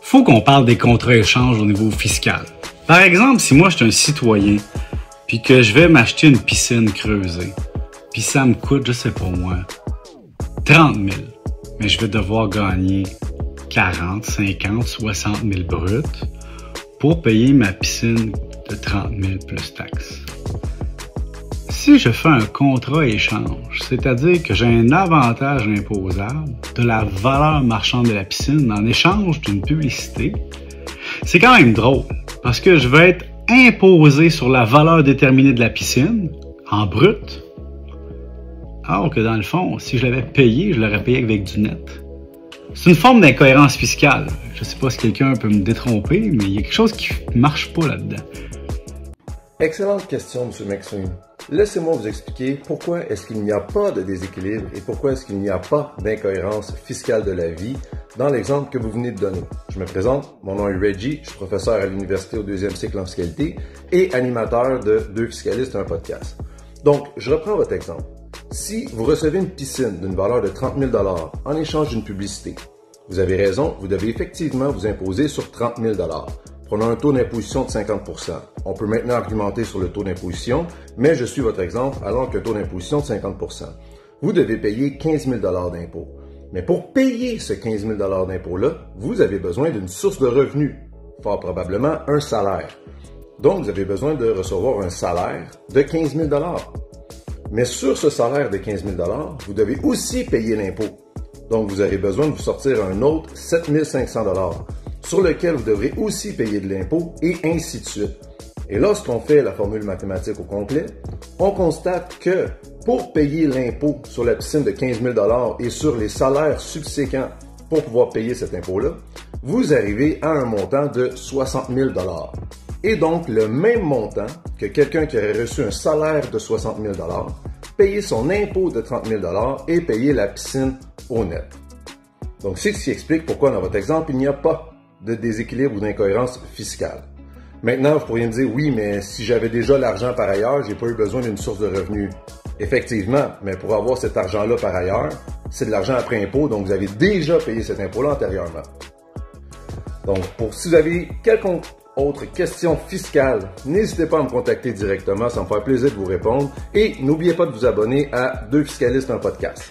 faut qu'on parle des contrats-échanges au niveau fiscal. Par exemple, si moi je suis un citoyen, puis que je vais m'acheter une piscine creusée, puis ça me coûte, je sais pas moi, 30 000, mais je vais devoir gagner 40, 50, 60 000 bruts pour payer ma piscine de 30 000 plus taxes. Si je fais un contrat-échange, c'est-à-dire que j'ai un avantage imposable de la valeur marchande de la piscine en échange d'une publicité, c'est quand même drôle, parce que je vais être imposé sur la valeur déterminée de la piscine, en brut, alors que dans le fond, si je l'avais payé, je l'aurais payé avec du net. C'est une forme d'incohérence fiscale. Je ne sais pas si quelqu'un peut me détromper, mais il y a quelque chose qui ne marche pas là-dedans. Excellente question, M. Maxime. Laissez-moi vous expliquer pourquoi est-ce qu'il n'y a pas de déséquilibre et pourquoi est-ce qu'il n'y a pas d'incohérence fiscale de la vie dans l'exemple que vous venez de donner. Je me présente, mon nom est Reggie, je suis professeur à l'université au 2e cycle en fiscalité et animateur de Deux fiscalistes, un podcast. Donc, je reprends votre exemple. Si vous recevez une piscine d'une valeur de 30 000 en échange d'une publicité, vous avez raison, vous devez effectivement vous imposer sur 30 000 Prenons un taux d'imposition de 50 %. On peut maintenant argumenter sur le taux d'imposition, mais je suis votre exemple alors qu'un taux d'imposition de 50 %. Vous devez payer 15 000 d'impôts. Mais pour payer ce 15 000 d'impôts-là, vous avez besoin d'une source de revenus, fort probablement un salaire. Donc, vous avez besoin de recevoir un salaire de 15 000 Mais sur ce salaire de 15 000 vous devez aussi payer l'impôt. Donc, vous avez besoin de vous sortir un autre 7 500 sur lequel vous devrez aussi payer de l'impôt et ainsi de suite. Et lorsqu'on fait la formule mathématique au complet, on constate que pour payer l'impôt sur la piscine de 15 000 et sur les salaires subséquents pour pouvoir payer cet impôt-là, vous arrivez à un montant de 60 000 Et donc, le même montant que quelqu'un qui aurait reçu un salaire de 60 000 payer son impôt de 30 000 et payer la piscine au net. Donc, c'est ce qui explique pourquoi dans votre exemple, il n'y a pas de déséquilibre ou d'incohérence fiscale. Maintenant, vous pourriez me dire, oui, mais si j'avais déjà l'argent par ailleurs, j'ai pas eu besoin d'une source de revenus. Effectivement, mais pour avoir cet argent-là par ailleurs, c'est de l'argent après impôt, donc vous avez déjà payé cet impôt-là antérieurement. Donc, si vous avez quelconque autre question fiscale, n'hésitez pas à me contacter directement, ça me fera plaisir de vous répondre. Et n'oubliez pas de vous abonner à Deux fiscalistes, un podcast.